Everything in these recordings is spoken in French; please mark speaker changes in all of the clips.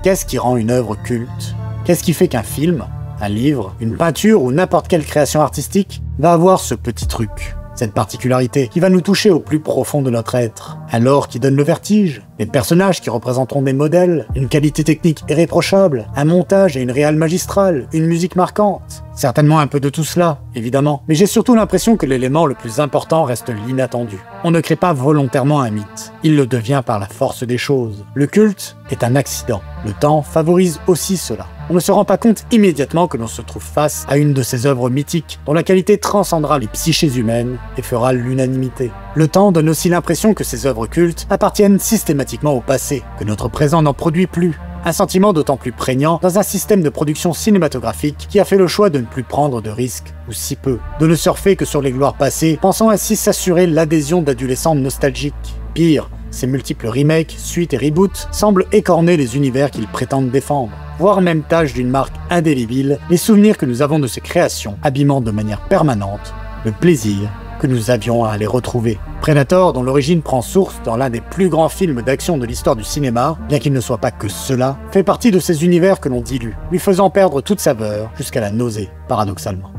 Speaker 1: Qu'est-ce qui rend une œuvre culte? Qu'est-ce qui fait qu'un film, un livre, une peinture ou n'importe quelle création artistique va avoir ce petit truc? Cette particularité qui va nous toucher au plus profond de notre être. Un lore qui donne le vertige, des personnages qui représenteront des modèles, une qualité technique irréprochable, un montage et une réal magistrale, une musique marquante. Certainement un peu de tout cela, évidemment, mais j'ai surtout l'impression que l'élément le plus important reste l'inattendu. On ne crée pas volontairement un mythe, il le devient par la force des choses. Le culte est un accident. Le temps favorise aussi cela. On ne se rend pas compte immédiatement que l'on se trouve face à une de ces œuvres mythiques dont la qualité transcendra les psychés humaines et fera l'unanimité. Le temps donne aussi l'impression que ces œuvres cultes appartiennent systématiquement au passé, que notre présent n'en produit plus. Un sentiment d'autant plus prégnant dans un système de production cinématographique qui a fait le choix de ne plus prendre de risques, ou si peu, de ne surfer que sur les gloires passées, pensant ainsi s'assurer l'adhésion d'adolescents nostalgiques. Pire, ces multiples remakes, suites et reboots semblent écorner les univers qu'ils prétendent défendre, voire même tâche d'une marque indélébile les souvenirs que nous avons de ces créations, abîmant de manière permanente le plaisir que nous avions à les retrouver. Predator, dont l'origine prend source dans l'un des plus grands films d'action de l'histoire du cinéma, bien qu'il ne soit pas que cela, fait partie de ces univers que l'on dilue, lui faisant perdre toute saveur jusqu'à la nausée, paradoxalement.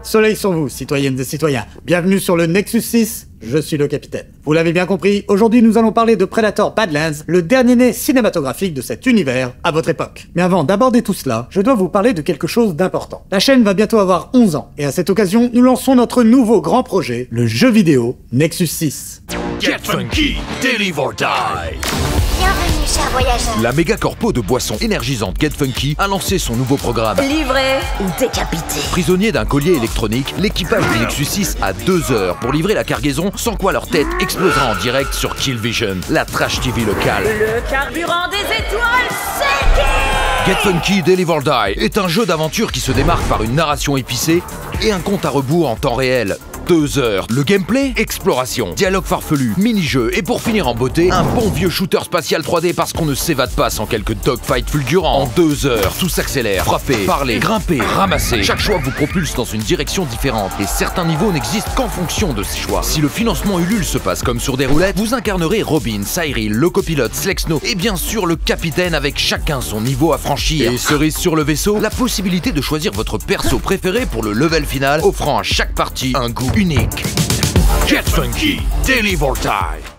Speaker 1: Soleil sur vous, citoyennes et citoyens. Bienvenue sur le Nexus 6, je suis le capitaine. Vous l'avez bien compris, aujourd'hui nous allons parler de Predator Badlands, le dernier né cinématographique de cet univers à votre époque. Mais avant d'aborder tout cela, je dois vous parler de quelque chose d'important. La chaîne va bientôt avoir 11 ans, et à cette occasion, nous lançons notre nouveau grand projet, le jeu vidéo Nexus 6.
Speaker 2: Get Funky, Live or Die.
Speaker 3: Bienvenue, chers voyageurs.
Speaker 2: La méga corpo de boissons énergisantes Get Funky a lancé son nouveau programme.
Speaker 3: Livré ou décapité.
Speaker 2: Prisonnier d'un collier électronique, l'équipage du Nexus 6 a 2 heures pour livrer la cargaison, sans quoi leur tête explosera en direct sur Kill Vision, la trash TV locale.
Speaker 3: Le carburant des étoiles, c'est
Speaker 2: Get Funky, Live or Die est un jeu d'aventure qui se démarque par une narration épicée et un compte à rebours en temps réel. 2 heures. Le gameplay, exploration, dialogue farfelu, mini-jeu et pour finir en beauté, un bon vieux shooter spatial 3D parce qu'on ne s'évade pas sans quelques dogfights fulgurants. En 2 heures, tout s'accélère. Frapper, parler, grimper, ramasser. Chaque choix vous propulse dans une direction différente et certains niveaux n'existent qu'en fonction de ces choix. Si le financement Ulule se passe comme sur des roulettes, vous incarnerez Robin, Cyril, le copilote, Slexno et bien sûr le capitaine avec chacun son niveau à franchir. Et cerise sur le vaisseau, la possibilité de choisir votre perso préféré pour le level final, offrant à chaque partie un goût unique. Get Funky, Live or Die.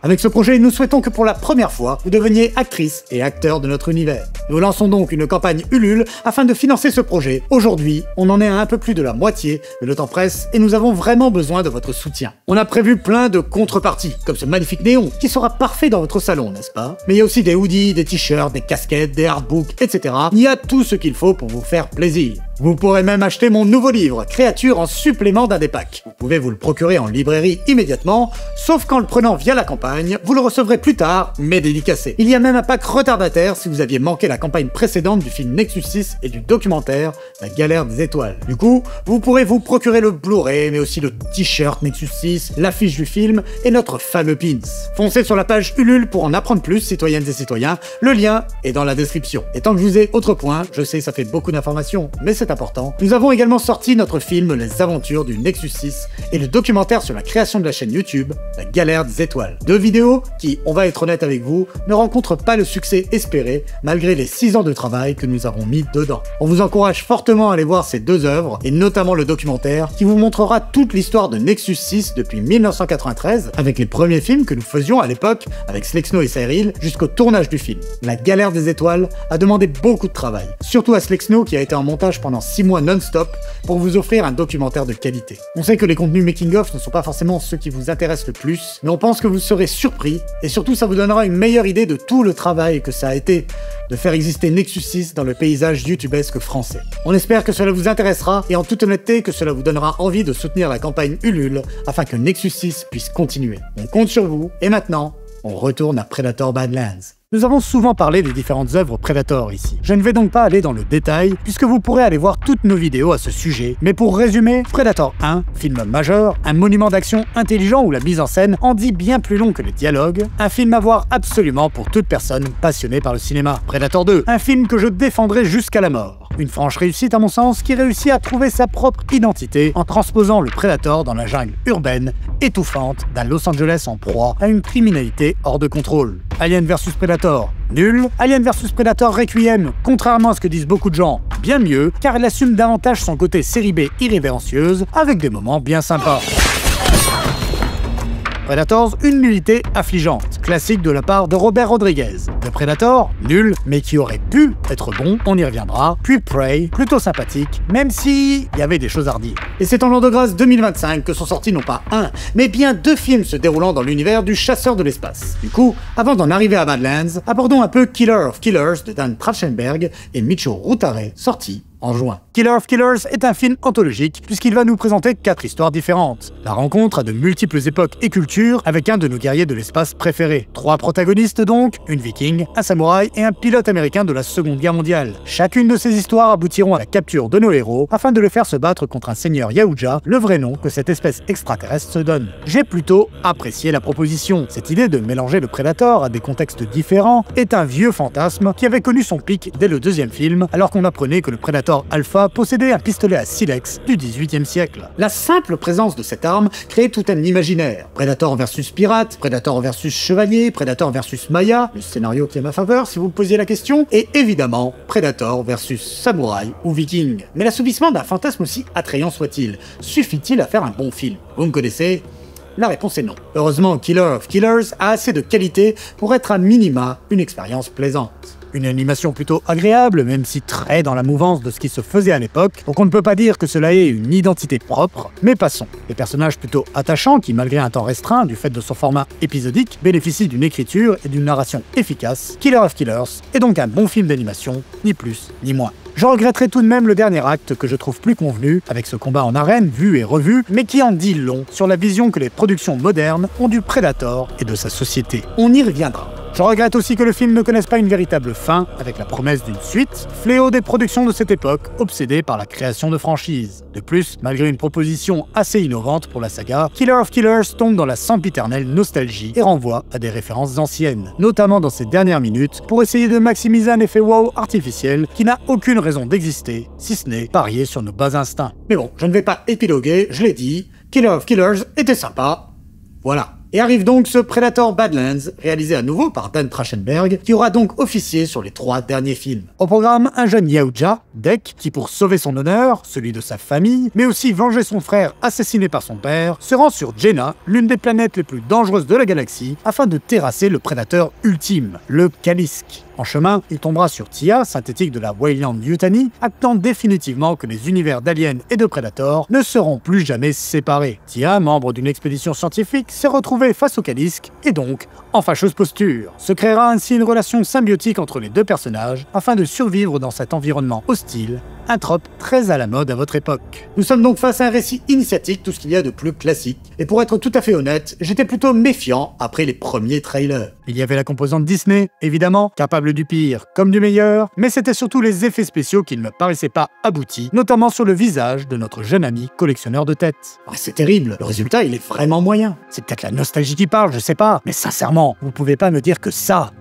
Speaker 1: Avec ce projet, nous souhaitons que pour la première fois, vous deveniez actrice et acteur de notre univers. Nous lançons donc une campagne Ulule afin de financer ce projet. Aujourd'hui, on en est à un peu plus de la moitié, mais le temps presse et nous avons vraiment besoin de votre soutien. On a prévu plein de contreparties, comme ce magnifique néon, qui sera parfait dans votre salon, n'est-ce pas? Mais il y a aussi des hoodies, des t-shirts, des casquettes, des artbooks, etc. Il y a tout ce qu'il faut pour vous faire plaisir. Vous pourrez même acheter mon nouveau livre, Créature, en supplément d'un des packs. Vous pouvez vous le procurer en librairie immédiatement, sauf qu'en le prenant via la campagne, vous le recevrez plus tard, mais dédicacé. Il y a même un pack retardataire si vous aviez manqué la campagne précédente du film Nexus 6 et du documentaire La Galère des Étoiles. Du coup, vous pourrez vous procurer le Blu-ray, mais aussi le t-shirt Nexus 6, l'affiche du film et notre fameux pins. Foncez sur la page Ulule pour en apprendre plus, citoyennes et citoyens. Le lien est dans la description. Et tant que je vous ai autre point, je sais ça fait beaucoup d'informations, mais c'est important. Nous avons également sorti notre film Les Aventures du Nexus 6 et le documentaire sur la création de la chaîne YouTube La Galère des Étoiles. 2 vidéos qui, on va être honnête avec vous, ne rencontrent pas le succès espéré malgré les 6 ans de travail que nous avons mis dedans. On vous encourage fortement à aller voir ces 2 œuvres et notamment le documentaire qui vous montrera toute l'histoire de Nexus 6 depuis 1993 avec les premiers films que nous faisions à l'époque avec Slexno et Cyril jusqu'au tournage du film. La Galère des Étoiles a demandé beaucoup de travail, surtout à Slexno qui a été en montage pendant 6 mois non-stop pour vous offrir un documentaire de qualité. On sait que les contenus making-of ne sont pas forcément ceux qui vous intéressent le plus, mais on pense que vous serez surpris et surtout ça vous donnera une meilleure idée de tout le travail que ça a été de faire exister Nexus 6 dans le paysage youtubesque français. On espère que cela vous intéressera et en toute honnêteté que cela vous donnera envie de soutenir la campagne Ulule afin que Nexus 6 puisse continuer. On compte sur vous et maintenant, on retourne à Predator Badlands. Nous avons souvent parlé des différentes œuvres Predator ici. Je ne vais donc pas aller dans le détail, puisque vous pourrez aller voir toutes nos vidéos à ce sujet. Mais pour résumer, Predator 1, film majeur, un monument d'action intelligent où la mise en scène en dit bien plus long que les dialogues, un film à voir absolument pour toute personne passionnée par le cinéma. Predator 2, un film que je défendrai jusqu'à la mort. Une franche réussite à mon sens qui réussit à trouver sa propre identité en transposant le Predator dans la jungle urbaine étouffante d'un Los Angeles en proie à une criminalité hors de contrôle. Alien vs Predator, nul. Alien vs Predator Requiem, contrairement à ce que disent beaucoup de gens, bien mieux, car elle assume davantage son côté série B irrévérencieuse, avec des moments bien sympas. Predators, une nullité affligeante, classique de la part de Robert Rodriguez. The Predator, nul, mais qui aurait pu être bon, on y reviendra. Puis Prey, plutôt sympathique, même si il y avait des choses à redire. Et c'est en l'an de grâce 2025 que sont sortis non pas un, mais bien 2 films se déroulant dans l'univers du chasseur de l'espace. Du coup, avant d'en arriver à Badlands, abordons un peu Killer of Killers de Dan Trachtenberg et Micio Rutare, sorti en juin. Killer of Killers est un film anthologique puisqu'il va nous présenter 4 histoires différentes. La rencontre à de multiples époques et cultures avec un de nos guerriers de l'espace préférés. 3 protagonistes donc, une viking, un samouraï et un pilote américain de la Seconde Guerre mondiale. Chacune de ces histoires aboutiront à la capture de nos héros afin de les faire se battre contre un seigneur Yahuja, le vrai nom que cette espèce extraterrestre se donne. J'ai plutôt apprécié la proposition. Cette idée de mélanger le Predator à des contextes différents est un vieux fantasme qui avait connu son pic dès le 2e film alors qu'on apprenait que le Predator Alpha possédait un pistolet à silex du XVIIIe siècle. La simple présence de cette arme créait tout un imaginaire. Predator versus pirate, Predator versus chevalier, Predator versus Maya, le scénario qui est à ma faveur si vous me posiez la question, et évidemment Predator versus samouraï ou viking. Mais l'assouvissement d'un fantasme aussi attrayant soit-il, suffit-il à faire un bon film? Vous me connaissez? La réponse est non. Heureusement, Killer of Killers a assez de qualité pour être à minima une expérience plaisante. Une animation plutôt agréable, même si très dans la mouvance de ce qui se faisait à l'époque, donc on ne peut pas dire que cela ait une identité propre, mais passons. Des personnages plutôt attachants qui, malgré un temps restreint, du fait de son format épisodique, bénéficient d'une écriture et d'une narration efficace. Killer of Killers est donc un bon film d'animation, ni plus ni moins. Je regretterai tout de même le dernier acte que je trouve plus convenu, avec ce combat en arène vu et revu, mais qui en dit long sur la vision que les productions modernes ont du Predator et de sa société. On y reviendra. Je regrette aussi que le film ne connaisse pas une véritable fin, avec la promesse d'une suite, fléau des productions de cette époque, obsédées par la création de franchises. De plus, malgré une proposition assez innovante pour la saga, Killer of Killers tombe dans la sempiternelle nostalgie et renvoie à des références anciennes, notamment dans ses dernières minutes, pour essayer de maximiser un effet wow artificiel qui n'a aucune raison d'exister, si ce n'est parier sur nos bas instincts. Mais bon, je ne vais pas épiloguer, je l'ai dit, Killer of Killers était sympa, voilà. Et arrive donc ce Predator Badlands, réalisé à nouveau par Dan Trachtenberg, qui aura donc officié sur les 3 derniers films. Au programme, un jeune Yahuja, Dek, qui pour sauver son honneur, celui de sa famille, mais aussi venger son frère assassiné par son père, se rend sur Jenna, l'une des planètes les plus dangereuses de la galaxie, afin de terrasser le prédateur ultime, le Kalisk. En chemin, il tombera sur Tia, synthétique de la Weyland Yutani, actant définitivement que les univers d'Alien et de Predator ne seront plus jamais séparés. Tia, membre d'une expédition scientifique, s'est retrouvée face au Kalisk et donc en fâcheuse posture. Se créera ainsi une relation symbiotique entre les 2 personnages afin de survivre dans cet environnement hostile, un trope très à la mode à votre époque. Nous sommes donc face à un récit initiatique, tout ce qu'il y a de plus classique. Et pour être tout à fait honnête, j'étais plutôt méfiant après les premiers trailers. Il y avait la composante Disney, évidemment, capable du pire comme du meilleur, mais c'était surtout les effets spéciaux qui ne me paraissaient pas aboutis, notamment sur le visage de notre jeune ami collectionneur de têtes. C'est terrible, le résultat il est vraiment moyen. C'est peut-être la nostalgie qui parle, je sais pas, mais sincèrement, vous pouvez pas me dire que ça,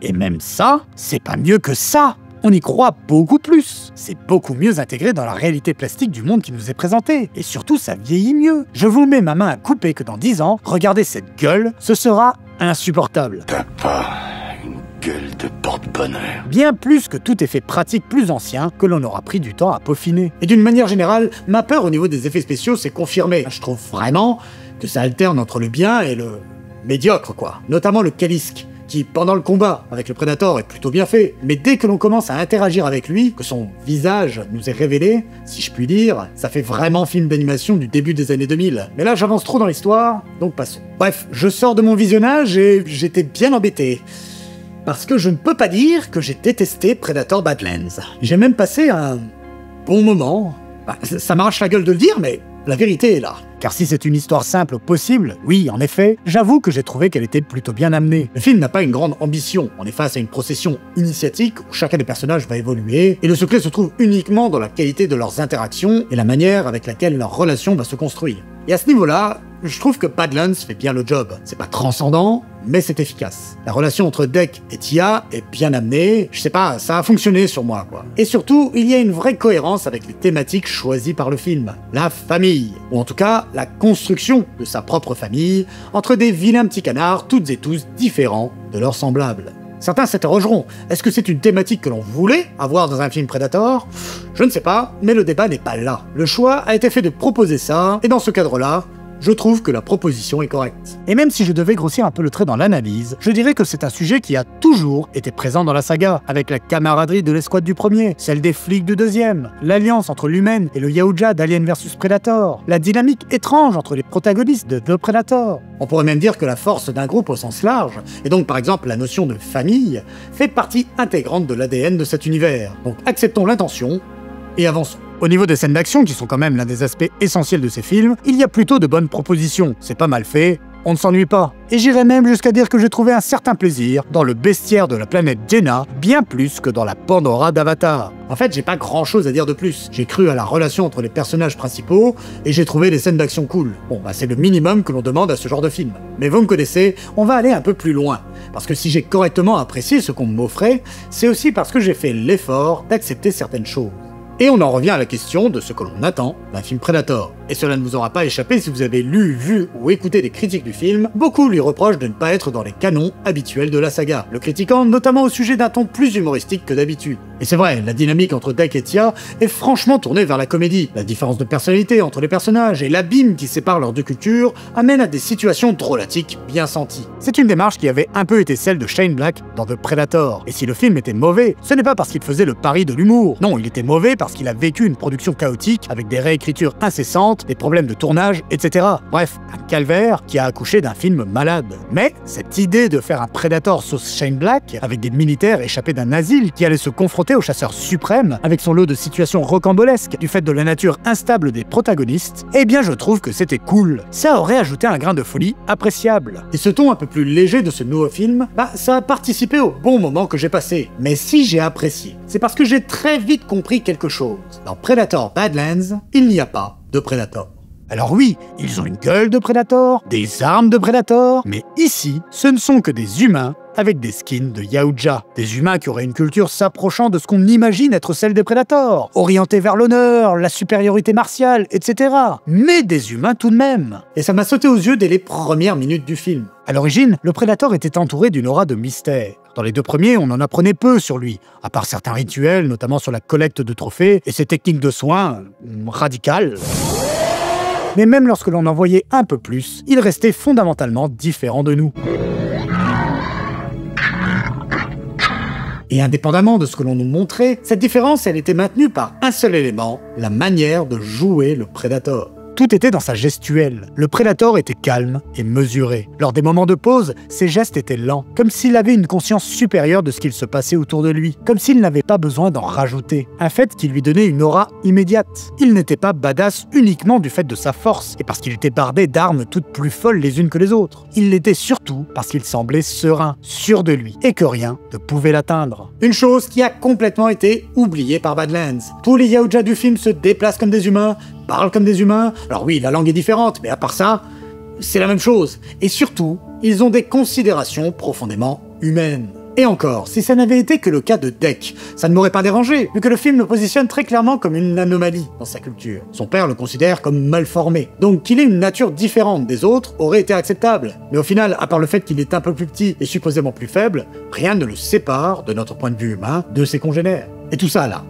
Speaker 1: et même ça, c'est pas mieux que ça. On y croit beaucoup plus. C'est beaucoup mieux intégré dans la réalité plastique du monde qui nous est présenté. Et surtout, ça vieillit mieux. Je vous mets ma main à couper que dans 10 ans, regardez cette gueule, ce sera insupportable.
Speaker 4: T'as pas une gueule de porte-bonheur.
Speaker 1: Bien plus que tout effet pratique plus ancien que l'on aura pris du temps à peaufiner. Et d'une manière générale, ma peur au niveau des effets spéciaux s'est confirmée. Je trouve vraiment que ça alterne entre le bien et le médiocre, quoi. Notamment le Kalisk, qui, pendant le combat avec le Predator, est plutôt bien fait. Mais dès que l'on commence à interagir avec lui, que son visage nous est révélé, si je puis dire, ça fait vraiment film d'animation du début des années 2000. Mais là, j'avance trop dans l'histoire, donc passons. Bref, je sors de mon visionnage et j'étais bien embêté. Parce que je ne peux pas dire que j'ai détesté Predator Badlands. J'ai même passé un bon moment. Ça m'arrache la gueule de le dire, mais la vérité est là. car si c'est une histoire simple possible, oui, en effet, j'avoue que j'ai trouvé qu'elle était plutôt bien amenée. Le film n'a pas une grande ambition, on est face à une procession initiatique où chacun des personnages va évoluer, et le secret se trouve uniquement dans la qualité de leurs interactions et la manière avec laquelle leur relation va se construire. Et à ce niveau-là, je trouve que Badlands fait bien le job. C'est pas transcendant, mais c'est efficace. La relation entre Deck et Tia est bien amenée, je sais pas, ça a fonctionné sur moi, quoi. Et surtout, il y a une vraie cohérence avec les thématiques choisies par le film. La famille, ou en tout cas, la construction de sa propre famille, entre des vilains petits canards, toutes et tous différents de leurs semblables. Certains s'interrogeront, est-ce que c'est une thématique que l'on voulait avoir dans un film Predator ? Je ne sais pas, mais le débat n'est pas là. Le choix a été fait de proposer ça, et dans ce cadre-là, je trouve que la proposition est correcte. Et même si je devais grossir un peu le trait dans l'analyse, je dirais que c'est un sujet qui a toujours été présent dans la saga, avec la camaraderie de l'escouade du premier, celle des flics du deuxième, l'alliance entre l'humaine et le Yautja d'Alien vs Predator, la dynamique étrange entre les protagonistes de The Predator. On pourrait même dire que la force d'un groupe au sens large, et donc par exemple la notion de famille, fait partie intégrante de l'ADN de cet univers. Donc acceptons l'intention et avançons. Au niveau des scènes d'action, qui sont quand même l'un des aspects essentiels de ces films, il y a plutôt de bonnes propositions. C'est pas mal fait, on ne s'ennuie pas. Et j'irais même jusqu'à dire que j'ai trouvé un certain plaisir dans le bestiaire de la planète Jenna, bien plus que dans la Pandora d'Avatar. En fait, j'ai pas grand chose à dire de plus. J'ai cru à la relation entre les personnages principaux, et j'ai trouvé les scènes d'action cool. Bon, bah c'est le minimum que l'on demande à ce genre de film. Mais vous me connaissez, on va aller un peu plus loin. Parce que si j'ai correctement apprécié ce qu'on m'offrait, c'est aussi parce que j'ai fait l'effort d'accepter certaines choses. Et on en revient à la question de ce que l'on attend d'un film Predator. Et cela ne vous aura pas échappé si vous avez lu, vu ou écouté des critiques du film, beaucoup lui reprochent de ne pas être dans les canons habituels de la saga, le critiquant notamment au sujet d'un ton plus humoristique que d'habitude. Et c'est vrai, la dynamique entre Deck et Tia est franchement tournée vers la comédie. La différence de personnalité entre les personnages et l'abîme qui sépare leurs deux cultures amène à des situations drôlatiques bien senties. C'est une démarche qui avait un peu été celle de Shane Black dans The Predator. Et si le film était mauvais, ce n'est pas parce qu'il faisait le pari de l'humour. Non, il était mauvais parce qu'il a vécu une production chaotique avec des réécritures incessantes, des problèmes de tournage, etc. Bref, un calvaire qui a accouché d'un film malade. Mais cette idée de faire un Predator sauce Shane Black, avec des militaires échappés d'un asile qui allaient se confronter au chasseur suprême, avec son lot de situations rocambolesques du fait de la nature instable des protagonistes, eh bien je trouve que c'était cool. Ça aurait ajouté un grain de folie appréciable. Et ce ton un peu plus léger de ce nouveau film, ça a participé au bon moment que j'ai passé. Mais si j'ai apprécié, c'est parce que j'ai très vite compris quelque chose. Dans Predator Badlands, il n'y a pas de Predator. Alors oui, ils ont une gueule de Predator, des armes de Predator, mais ici, ce ne sont que des humains avec des skins de Yautja. Des humains qui auraient une culture s'approchant de ce qu'on imagine être celle des Predators, orientés vers l'honneur, la supériorité martiale, etc. Mais des humains tout de même. Et ça m'a sauté aux yeux dès les premières minutes du film. À l'origine, le Predator était entouré d'une aura de mystère. Dans les deux premiers, on en apprenait peu sur lui, à part certains rituels, notamment sur la collecte de trophées et ses techniques de soins radicales. Mais même lorsque l'on en voyait un peu plus, il restait fondamentalement différent de nous. Et indépendamment de ce que l'on nous montrait, cette différence, elle était maintenue par un seul élément, la manière de jouer le Predator. Tout était dans sa gestuelle. Le Predator était calme et mesuré. Lors des moments de pause, ses gestes étaient lents, comme s'il avait une conscience supérieure de ce qu'il se passait autour de lui, comme s'il n'avait pas besoin d'en rajouter. Un fait qui lui donnait une aura immédiate. Il n'était pas badass uniquement du fait de sa force, et parce qu'il était bardé d'armes toutes plus folles les unes que les autres. Il l'était surtout parce qu'il semblait serein, sûr de lui, et que rien ne pouvait l'atteindre. Une chose qui a complètement été oubliée par Badlands. Tous les Yautja du film se déplacent comme des humains, parlent comme des humains. Alors oui, la langue est différente, mais à part ça, c'est la même chose. Et surtout, ils ont des considérations profondément humaines. Et encore, si ça n'avait été que le cas de Deck, ça ne m'aurait pas dérangé, vu que le film le positionne très clairement comme une anomalie dans sa culture. Son père le considère comme mal formé. Donc qu'il ait une nature différente des autres aurait été acceptable. Mais au final, à part le fait qu'il est un peu plus petit et supposément plus faible, rien ne le sépare, de notre point de vue humain, de ses congénères. Et tout ça là,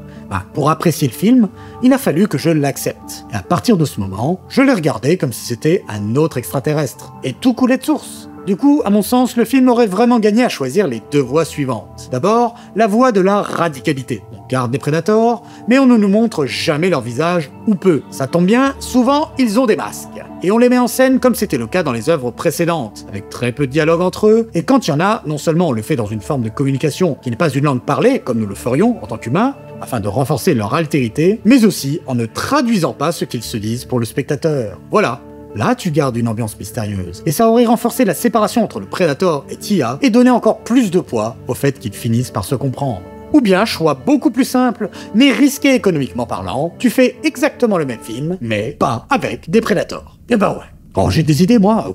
Speaker 1: pour apprécier le film, il a fallu que je l'accepte. Et à partir de ce moment, je l'ai regardé comme si c'était un autre extraterrestre. Et tout coulait de source. Du coup, à mon sens, le film aurait vraiment gagné à choisir les deux voies suivantes. D'abord, la voie de la radicalité. On garde des Predators, mais on ne nous montre jamais leur visage, ou peu. Ça tombe bien, souvent, ils ont des masques. Et on les met en scène comme c'était le cas dans les œuvres précédentes, avec très peu de dialogue entre eux, et quand il y en a, non seulement on le fait dans une forme de communication qui n'est pas une langue parlée, comme nous le ferions en tant qu'humains, afin de renforcer leur altérité, mais aussi en ne traduisant pas ce qu'ils se disent pour le spectateur. Voilà. Là, tu gardes une ambiance mystérieuse. Et ça aurait renforcé la séparation entre le Predator et Tia et donné encore plus de poids au fait qu'ils finissent par se comprendre. Ou bien, choix beaucoup plus simple, mais risqué économiquement parlant, tu fais exactement le même film, mais pas avec des Predators. Et bah ouais. Oh, j'ai des idées, moi.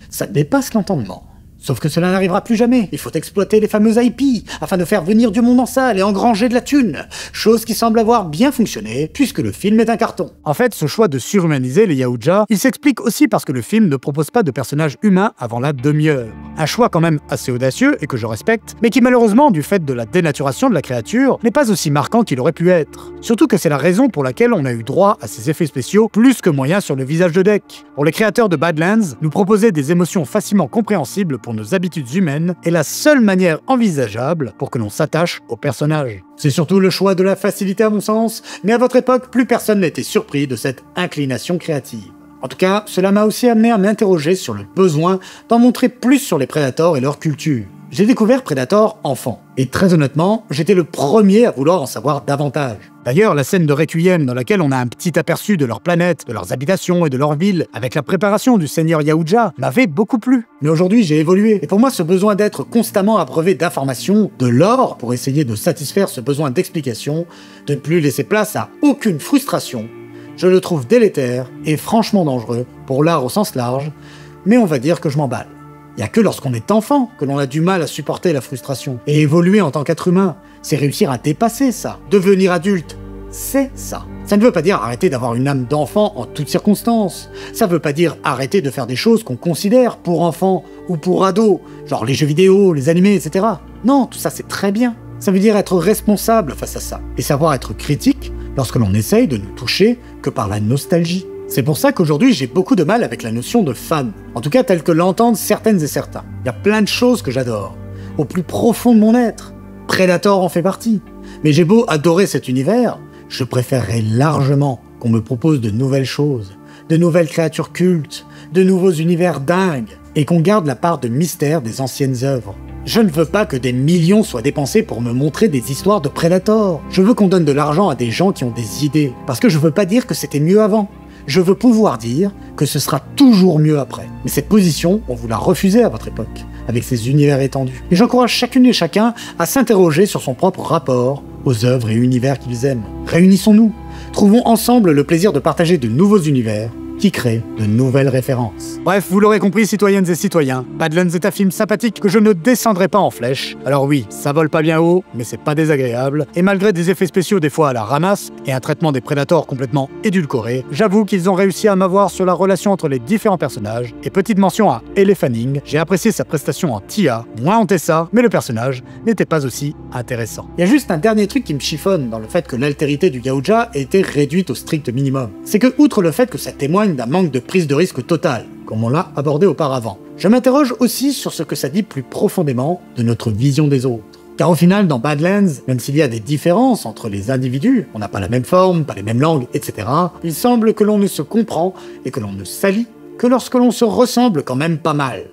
Speaker 1: Ça dépasse l'entendement. Sauf que cela n'arrivera plus jamais. Il faut exploiter les fameuses IP afin de faire venir du monde en salle et engranger de la thune. Chose qui semble avoir bien fonctionné puisque le film est un carton. En fait, ce choix de surhumaniser les Yaoja, il s'explique aussi parce que le film ne propose pas de personnages humains avant la demi-heure. Un choix quand même assez audacieux et que je respecte, mais qui malheureusement, du fait de la dénaturation de la créature, n'est pas aussi marquant qu'il aurait pu être. Surtout que c'est la raison pour laquelle on a eu droit à ces effets spéciaux plus que moyens sur le visage de Deck. Pour les créateurs de Badlands, nous proposer des émotions facilement compréhensibles pour nos habitudes humaines est la seule manière envisageable pour que l'on s'attache au personnage. C'est surtout le choix de la facilité à mon sens, mais à votre époque, plus personne n'était surpris de cette inclination créative. En tout cas, cela m'a aussi amené à m'interroger sur le besoin d'en montrer plus sur les Predators et leur culture. J'ai découvert Predator enfant, et très honnêtement, j'étais le premier à vouloir en savoir davantage. D'ailleurs, la scène de Requiem dans laquelle on a un petit aperçu de leur planète, de leurs habitations et de leur ville, avec la préparation du seigneur Yaoja, m'avait beaucoup plu. Mais aujourd'hui, j'ai évolué, et pour moi, ce besoin d'être constamment abreuvé d'informations, de lore, pour essayer de satisfaire ce besoin d'explication, de ne plus laisser place à aucune frustration, je le trouve délétère et franchement dangereux pour l'art au sens large, mais on va dire que je m'emballe. Il n'y a que lorsqu'on est enfant que l'on a du mal à supporter la frustration. Et évoluer en tant qu'être humain, c'est réussir à dépasser ça. Devenir adulte, c'est ça. Ça ne veut pas dire arrêter d'avoir une âme d'enfant en toutes circonstances. Ça ne veut pas dire arrêter de faire des choses qu'on considère pour enfants ou pour ados, genre les jeux vidéo, les animés, etc. Non, tout ça c'est très bien. Ça veut dire être responsable face à ça. Et savoir être critique lorsque l'on essaye de ne toucher que par la nostalgie. C'est pour ça qu'aujourd'hui, j'ai beaucoup de mal avec la notion de fan. En tout cas, telle que l'entendent certaines et certains. Il y a plein de choses que j'adore. Au plus profond de mon être. Predator en fait partie. Mais j'ai beau adorer cet univers, je préférerais largement qu'on me propose de nouvelles choses, de nouvelles créatures cultes, de nouveaux univers dingues, et qu'on garde la part de mystère des anciennes œuvres. Je ne veux pas que des millions soient dépensés pour me montrer des histoires de Predator. Je veux qu'on donne de l'argent à des gens qui ont des idées, parce que je veux pas dire que c'était mieux avant. Je veux pouvoir dire que ce sera toujours mieux après. Mais cette position, on vous l'a refusée à votre époque, avec ces univers étendus. Et j'encourage chacune et chacun à s'interroger sur son propre rapport aux œuvres et univers qu'ils aiment. Réunissons-nous, trouvons ensemble le plaisir de partager de nouveaux univers qui crée de nouvelles références. Bref, vous l'aurez compris, citoyennes et citoyens, Badlands est un film sympathique que je ne descendrai pas en flèche. Alors oui, ça vole pas bien haut, mais c'est pas désagréable, et malgré des effets spéciaux des fois à la ramasse, et un traitement des Predators complètement édulcoré, j'avoue qu'ils ont réussi à m'avoir sur la relation entre les différents personnages, et petite mention à Elle Fanning, j'ai apprécié sa prestation en Tia, moins en Tessa, mais le personnage n'était pas aussi intéressant. Il y a juste un dernier truc qui me chiffonne dans le fait que l'altérité du Yaoja ait été réduite au strict minimum. C'est que, outre le fait que ça témoigne d'un manque de prise de risque total, comme on l'a abordé auparavant, je m'interroge aussi sur ce que ça dit plus profondément de notre vision des autres. Car au final, dans Badlands, même s'il y a des différences entre les individus, on n'a pas la même forme, pas les mêmes langues, etc., il semble que l'on ne se comprend et que l'on ne s'allie que lorsque l'on se ressemble quand même pas mal,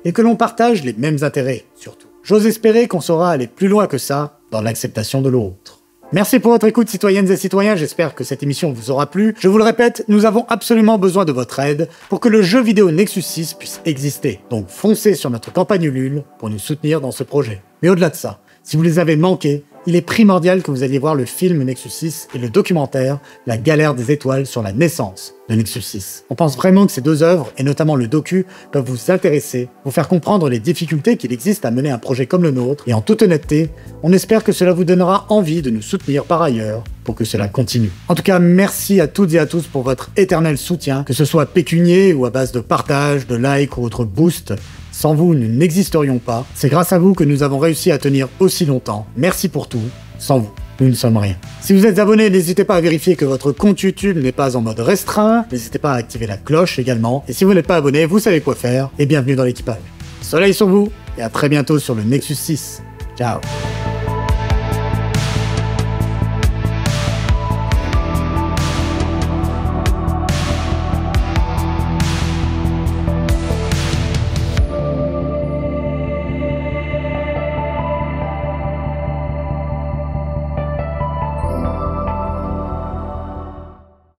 Speaker 1: et que l'on partage les mêmes intérêts, surtout. J'ose espérer qu'on saura aller plus loin que ça dans l'acceptation de l'autre. Merci pour votre écoute, citoyennes et citoyens, j'espère que cette émission vous aura plu. Je vous le répète, nous avons absolument besoin de votre aide pour que le jeu vidéo Nexus 6 puisse exister. Donc foncez sur notre campagne Ulule pour nous soutenir dans ce projet. Mais au-delà de ça, si vous les avez manqués, il est primordial que vous alliez voir le film Nexus 6 et le documentaire La galère des étoiles sur la naissance de Nexus 6. On pense vraiment que ces deux œuvres, et notamment le docu, peuvent vous intéresser, vous faire comprendre les difficultés qu'il existe à mener un projet comme le nôtre, et en toute honnêteté, on espère que cela vous donnera envie de nous soutenir par ailleurs pour que cela continue. En tout cas, merci à toutes et à tous pour votre éternel soutien, que ce soit pécunier ou à base de partage, de likes ou autre boost. Sans vous, nous n'existerions pas. C'est grâce à vous que nous avons réussi à tenir aussi longtemps. Merci pour tout. Sans vous, nous ne sommes rien. Si vous êtes abonné, n'hésitez pas à vérifier que votre compte YouTube n'est pas en mode restreint. N'hésitez pas à activer la cloche également. Et si vous n'êtes pas abonné, vous savez quoi faire. Et bienvenue dans l'équipage. Soleil sur vous et à très bientôt sur le Nexus 6. Ciao.